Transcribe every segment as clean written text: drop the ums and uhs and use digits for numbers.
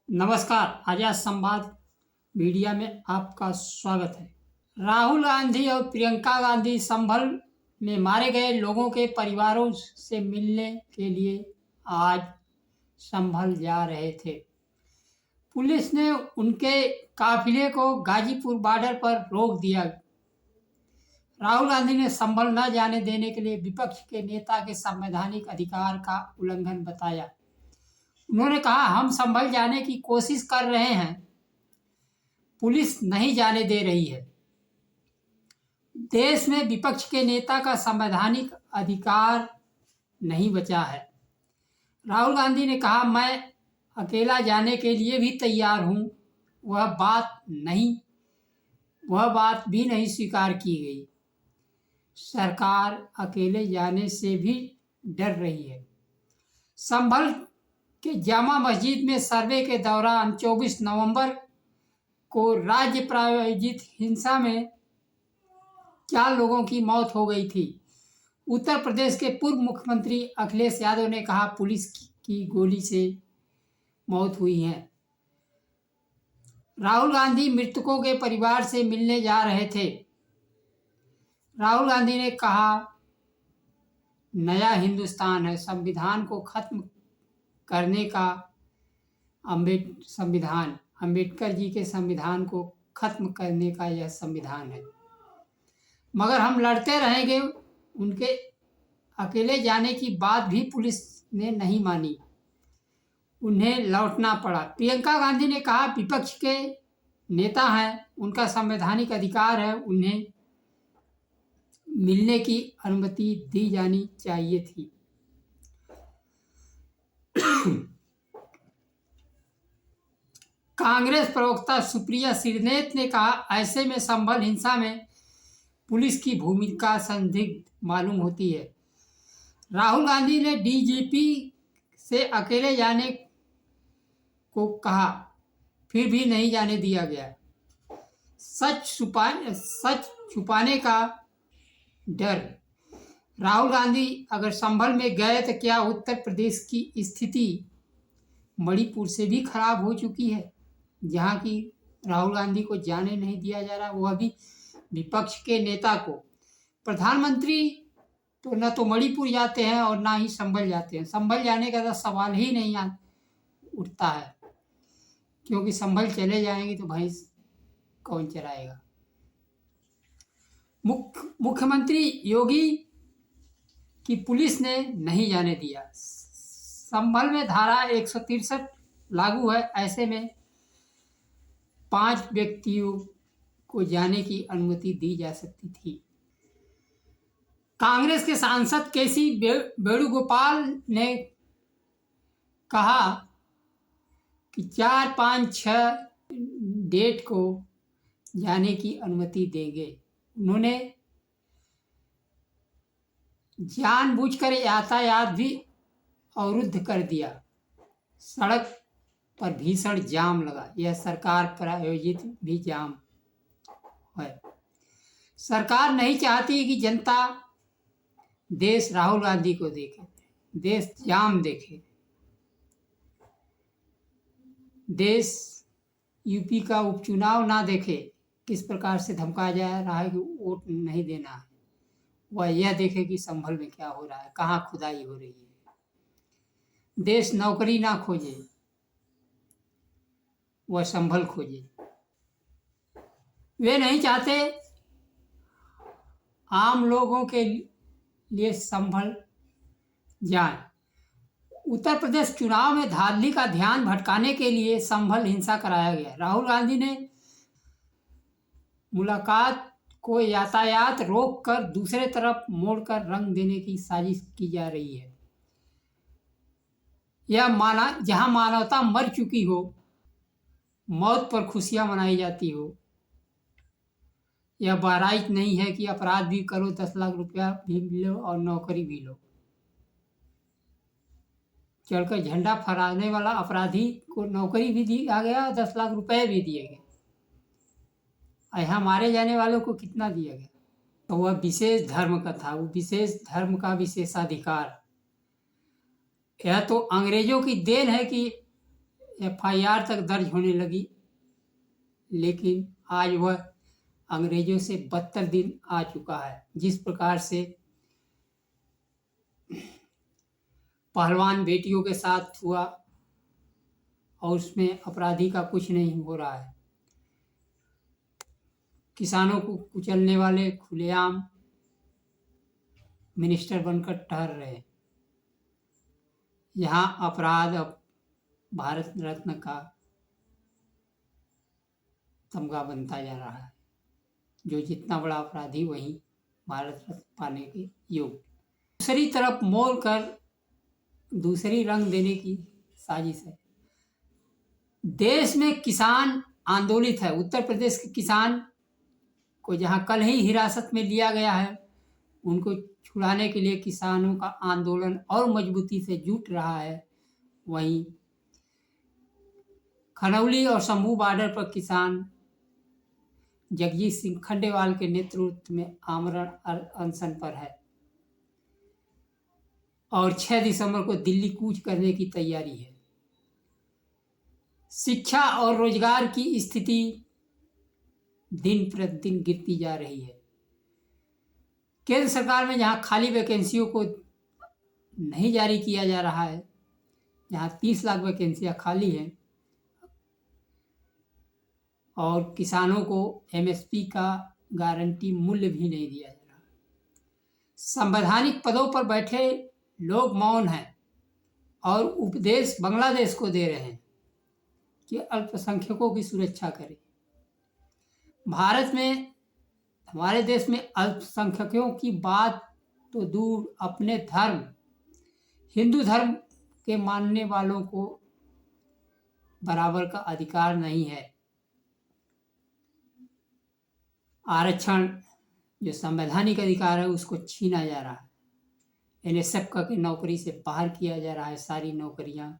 नमस्कार। आजाद संवाद मीडिया में आपका स्वागत है। राहुल गांधी और प्रियंका गांधी संभल में मारे गए लोगों के परिवारों से मिलने के लिए आज संभल जा रहे थे। पुलिस ने उनके काफिले को गाजीपुर बॉर्डर पर रोक दिया। राहुल गांधी ने संभल न जाने देने के लिए विपक्ष के नेता के संवैधानिक अधिकार का उल्लंघन बताया। उन्होंने कहा, हम संभल जाने की कोशिश कर रहे हैं, पुलिस नहीं जाने दे रही है। देश में विपक्ष के नेता का संवैधानिक अधिकार नहीं बचा है। राहुल गांधी ने कहा, मैं अकेला जाने के लिए भी तैयार हूं। वह बात भी नहीं स्वीकार की गई। सरकार अकेले जाने से भी डर रही है। संभल के जामा मस्जिद में सर्वे के दौरान 24 नवंबर को राज्य प्रायोजित हिंसा में 4 लोगों की मौत हो गई थी। उत्तर प्रदेश के पूर्व मुख्यमंत्री अखिलेश यादव ने कहा, पुलिस की गोली से मौत हुई है। राहुल गांधी मृतकों के परिवार से मिलने जा रहे थे। राहुल गांधी ने कहा, नया हिंदुस्तान है, संविधान को खत्म करने का अंबेडकर जी के संविधान को खत्म करने का यह संविधान है, मगर हम लड़ते रहेंगे। उनके अकेले जाने की बात भी पुलिस ने नहीं मानी, उन्हें लौटना पड़ा। प्रियंका गांधी ने कहा, विपक्ष के नेता हैं, उनका संवैधानिक अधिकार है, उन्हें मिलने की अनुमति दी जानी चाहिए थी। कांग्रेस प्रवक्ता सुप्रिया श्रीनेत ने कहा, ऐसे में संभल हिंसा में पुलिस की भूमिका संदिग्ध मालूम होती है। राहुल गांधी ने डीजीपी से अकेले जाने को कहा, फिर भी नहीं जाने दिया गया। सच छुपाने का डर। राहुल गांधी अगर संभल में गए तो क्या उत्तर प्रदेश की स्थिति मणिपुर से भी खराब हो चुकी है, जहां की राहुल गांधी को जाने नहीं दिया जा रहा, वह भी विपक्ष के नेता को। प्रधानमंत्री तो न तो मणिपुर जाते हैं और ना ही संभल जाते हैं। संभल जाने का तो सवाल ही नहीं उठता है, क्योंकि संभल चले जाएंगे तो भैंस कौन चराएगा। मुख्यमंत्री योगी की पुलिस ने नहीं जाने दिया। संभल में धारा 163 लागू है, ऐसे में 5 व्यक्तियों को जाने की अनुमति दी जा सकती थी। कांग्रेस के सांसद केसी वेणुगोपाल ने कहा कि 4, 5, 6 डेट को जाने की अनुमति देंगे। उन्होंने जानबूझकर यातायात भी अवरुद्ध कर दिया। सड़क पर भीषण जाम लगा। यह सरकार प्रायोजित भी जाम है। सरकार नहीं चाहती कि जनता देश राहुल गांधी को देखे, देश जाम देखे। देश यूपी का उपचुनाव ना देखे, किस प्रकार से धमकाया जा रहा है कि वोट नहीं देना है। वह यह देखे कि संभल में क्या हो रहा है, कहाँ खुदाई हो रही है। देश नौकरी ना खोजे, वह संभल खोजे। वे नहीं चाहते आम लोगों के लिए संभल जाए। उत्तर प्रदेश चुनाव में धांधली का ध्यान भटकाने के लिए संभल हिंसा कराया गया। राहुल गांधी ने मुलाकात को यातायात रोक कर दूसरे तरफ मोड़कर रंग देने की साजिश की जा रही है। जहां मानवता मर चुकी हो, मौत पर खुशियां मनाई जाती हो। यह बहराइच नहीं है कि अपराध भी करो, 10 लाख रुपया भी लो और नौकरी भी लो। चढ़कर झंडा फहराने वाला अपराधी को नौकरी भी दिया गया, 10 लाख रुपए भी दिए गए। यहाँ मारे जाने वालों को कितना दिया गया? तो वह विशेष धर्म का था, वो विशेष धर्म का विशेषाधिकार। यह तो अंग्रेजों की देन है कि FIR तक दर्ज होने लगी, लेकिन आज वह अंग्रेजों से 72 दिन आ चुका है। जिस प्रकार से पहलवान बेटियों के साथ हुआ और उसमें अपराधी का कुछ नहीं हो रहा है। किसानों को कुचलने वाले खुलेआम मिनिस्टर बनकर ठहर रहे। यहाँ अपराध अब भारत रत्न का तमगा बनता जा रहा है। जो जितना बड़ा अपराधी वही भारत रत्न पाने के योग्य। दूसरी तरफ मोड़ कर दूसरी रंग देने की साजिश है। देश में किसान आंदोलित है। उत्तर प्रदेश के किसान को जहां कल ही हिरासत में लिया गया है, उनको छुड़ाने के लिए किसानों का आंदोलन और मजबूती से जुट रहा है। वहीं खनौली और शंभू बॉर्डर पर किसान जगजीत सिंह खंडेवाल के नेतृत्व में आमरण अनशन पर है और 6 दिसंबर को दिल्ली कूच करने की तैयारी है। शिक्षा और रोजगार की स्थिति दिन प्रतिदिन गिरती जा रही है। केंद्र सरकार में जहां खाली वैकेंसियों को नहीं जारी किया जा रहा है, जहां 30 लाख वैकेंसियां खाली हैं, और किसानों को MSP का गारंटी मूल्य भी नहीं दिया जा रहा। संवैधानिक पदों पर बैठे लोग मौन हैं और उपदेश बांग्लादेश को दे रहे हैं कि अल्पसंख्यकों की सुरक्षा करें। भारत में, हमारे देश में अल्पसंख्यकों की बात तो दूर, अपने धर्म, हिंदू धर्म के मानने वालों को बराबर का अधिकार नहीं है। आरक्षण जो संवैधानिक अधिकार है उसको छीना जा रहा है। NSF का नौकरी से बाहर किया जा रहा है। सारी नौकरियां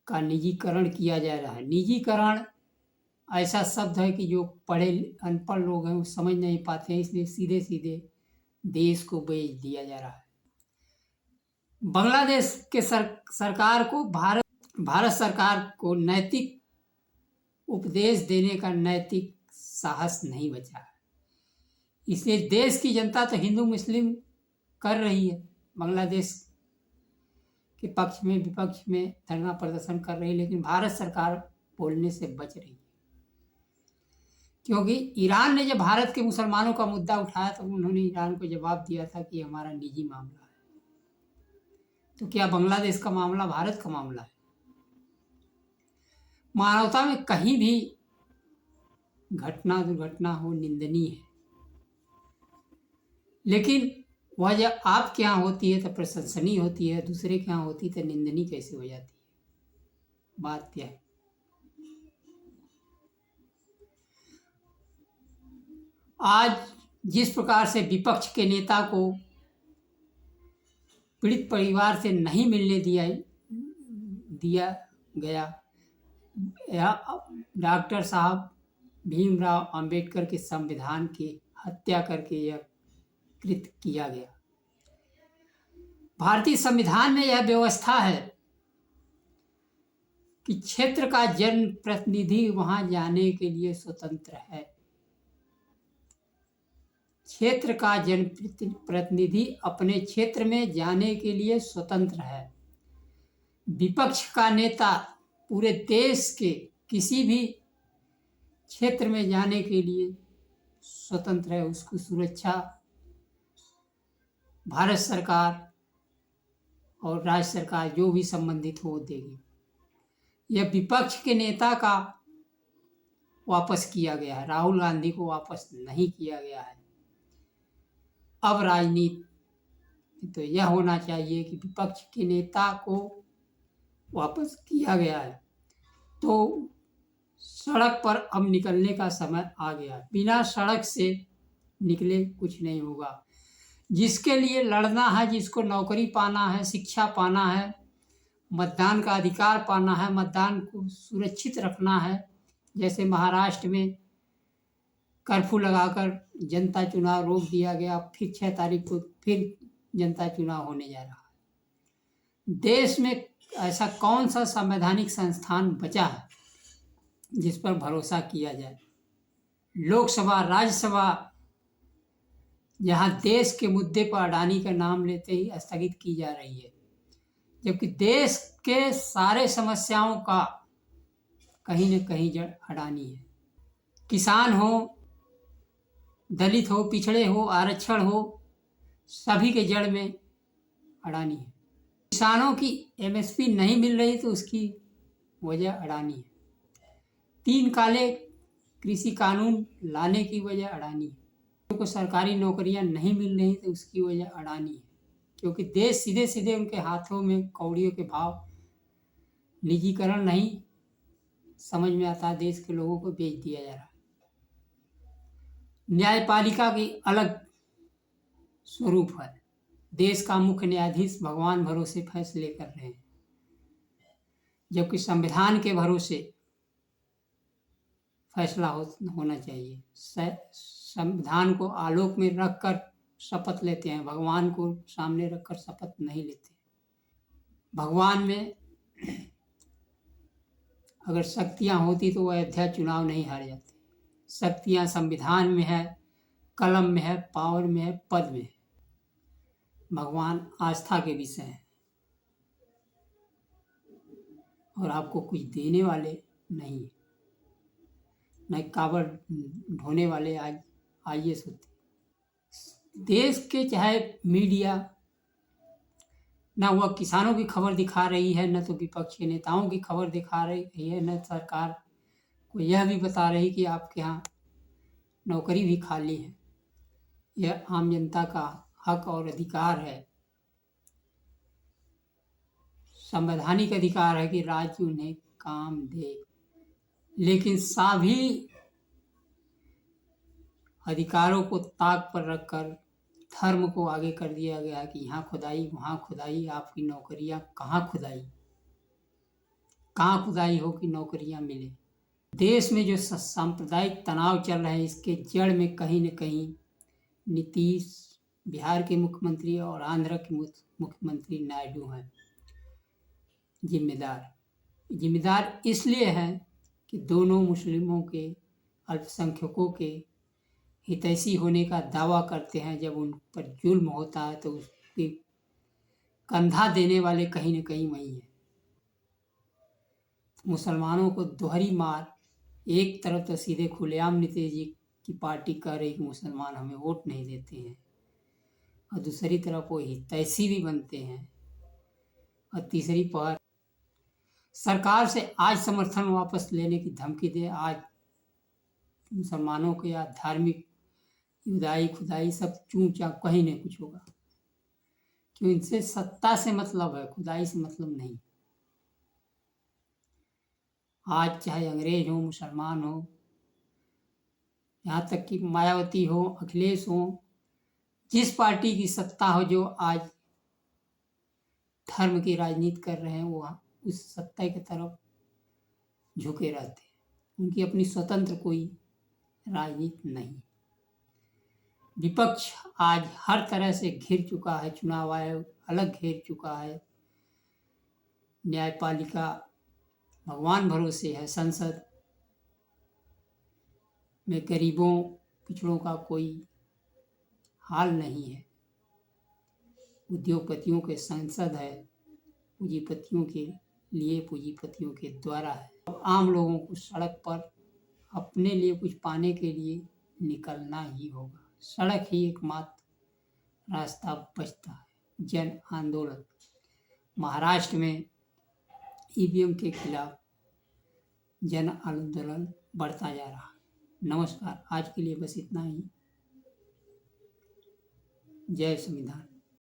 का निजीकरण किया जा रहा है। निजीकरण ऐसा शब्द है कि जो पढ़े अनपढ़ लोग हैं वो समझ नहीं पाते हैं, इसलिए सीधे सीधे देश को बेच दिया जा रहा है। बांग्लादेश के सरकार को भारत सरकार को नैतिक उपदेश देने का नैतिक साहस नहीं बचा है। इसलिए देश की जनता तो हिंदू मुस्लिम कर रही है, बांग्लादेश के पक्ष में विपक्ष में धरना प्रदर्शन कर रही है, लेकिन भारत सरकार बोलने से बच रही है। क्योंकि ईरान ने जब भारत के मुसलमानों का मुद्दा उठाया तो उन्होंने ईरान को जवाब दिया था कि हमारा निजी मामला है। तो क्या बांग्लादेश का मामला भारत का मामला है? मानवता में कहीं भी घटना दुर्घटना हो निंदनीय है, लेकिन वह जब आपके यहाँ होती है तो प्रशंसनीय होती है, दूसरे के यहाँ होती तो निंदनीय कैसे हो जाती है? बात क्या है? आज जिस प्रकार से विपक्ष के नेता को पीड़ित परिवार से नहीं मिलने दिया गया, डॉक्टर साहब भीमराव अंबेडकर के संविधान की हत्या करके यह कृत्य किया गया। भारतीय संविधान में यह व्यवस्था है कि क्षेत्र का जन प्रतिनिधि वहां जाने के लिए स्वतंत्र है। क्षेत्र का जन प्रतिनिधि अपने क्षेत्र में जाने के लिए स्वतंत्र है। विपक्ष का नेता पूरे देश के किसी भी क्षेत्र में जाने के लिए स्वतंत्र है। उसकी सुरक्षा भारत सरकार और राज्य सरकार जो भी संबंधित हो देगी। यह विपक्ष के नेता का वापस किया गया है, राहुल गांधी को वापस नहीं किया गया है। अब राजनीति तो यह होना चाहिए कि विपक्ष के नेता को वापस किया गया है तो सड़क पर अब निकलने का समय आ गया। बिना सड़क से निकले कुछ नहीं होगा। जिसके लिए लड़ना है, जिसको नौकरी पाना है, शिक्षा पाना है, मतदान का अधिकार पाना है, मतदान को सुरक्षित रखना है, जैसे महाराष्ट्र में कर्फ्यू लगाकर जनता चुनाव रोक दिया गया, फिर 6 तारीख को फिर जनता चुनाव होने जा रहा है। देश में ऐसा कौन सा संवैधानिक संस्थान बचा है जिस पर भरोसा किया जाए। लोकसभा, राज्यसभा, जहां देश के मुद्दे पर अडानी का नाम लेते ही स्थगित की जा रही है, जबकि देश के सारे समस्याओं का कहीं न कहीं जड़ अडानी है। किसान हो, दलित हो, पिछड़े हो, आरक्षण हो, सभी के जड़ में अडानी है। किसानों की एमएसपी नहीं मिल रही तो उसकी वजह अडानी है। 3 काले कृषि कानून लाने की वजह अडानी है। लोगों को सरकारी नौकरियां नहीं मिल रही तो उसकी वजह अडानी है, क्योंकि देश सीधे सीधे उनके हाथों में कौड़ियों के भाव, निजीकरण नहीं समझ में आता, देश के लोगों को बेच दिया जा रहा है। न्यायपालिका की अलग स्वरूप है। देश का मुख्य न्यायाधीश भगवान भरोसे फैसले कर रहे हैं, जबकि संविधान के भरोसे फैसला होना चाहिए। संविधान को आलोक में रखकर शपथ लेते हैं, भगवान को सामने रखकर शपथ नहीं लेते। भगवान में अगर शक्तियां होती तो वह अयोध्या चुनाव नहीं हार जाते। शक्तियां संविधान में है, कलम में है, पावर में है, पद में है। भगवान आस्था के विषय हैं और आपको कुछ देने वाले नहीं, न काबर ढोने वाले आज IAS होते। देश के चाहे मीडिया न वह किसानों की खबर दिखा रही है, न तो विपक्षी नेताओं की खबर दिखा रही है, न सरकार को यह भी बता रही कि आपके यहाँ नौकरी भी खाली है। यह आम जनता का हक और अधिकार है, संवैधानिक अधिकार है कि राज्य उन्हें काम दे, लेकिन सभी अधिकारों को ताक पर रखकर धर्म को आगे कर दिया गया कि यहाँ खुदाई, वहाँ खुदाई, आपकी नौकरियाँ कहाँ खुदाई हो कि नौकरियाँ मिले। देश में जो सांप्रदायिक तनाव चल रहे हैं, इसके जड़ में कहीं न कहीं नीतीश, बिहार के मुख्यमंत्री और आंध्र के मुख्यमंत्री नायडू हैं जिम्मेदार इसलिए हैं कि दोनों मुस्लिमों के, अल्पसंख्यकों के हितैषी होने का दावा करते हैं। जब उन पर जुल्म होता है तो उसकी कंधा देने वाले कहीं न कहीं वही हैं। मुसलमानों को दोहरी मार, एक तरफ तो सीधे खुलेआम नीतीश जी की पार्टी कह रही कि मुसलमान हमें वोट नहीं देते हैं, और दूसरी तरफ वो हितैषी भी बनते हैं, और तीसरी पहर सरकार से आज समर्थन वापस लेने की धमकी दे। आज मुसलमानों के या धार्मिक युदाई खुदाई सब चूं चां कहीं नहीं कुछ होगा, क्यों इनसे सत्ता से मतलब है, खुदाई से मतलब नहीं। आज चाहे अंग्रेज हो, मुसलमान हो, यहाँ तक कि मायावती हो, अखिलेश हो, जिस पार्टी की सत्ता हो, जो आज धर्म की राजनीति कर रहे हैं, वो उस सत्ता की तरफ झुके रहते हैं। उनकी अपनी स्वतंत्र कोई राजनीति नहीं। विपक्ष आज हर तरह से घिर चुका है, चुनाव आयोग अलग घेर चुका है, न्यायपालिका भगवान भरोसे है, संसद में गरीबों पिछड़ों का कोई हाल नहीं है, उद्योगपतियों के संसद है, पूंजीपतियों के लिए, पूंजीपतियों के द्वारा है। अब आम लोगों को सड़क पर अपने लिए कुछ पाने के लिए निकलना ही होगा। सड़क ही एकमात्र रास्ता बचता है। जन आंदोलन महाराष्ट्र में EVM के खिलाफ जन आंदोलन बढ़ता जा रहा है। नमस्कार, आज के लिए बस इतना ही। जय संविधान।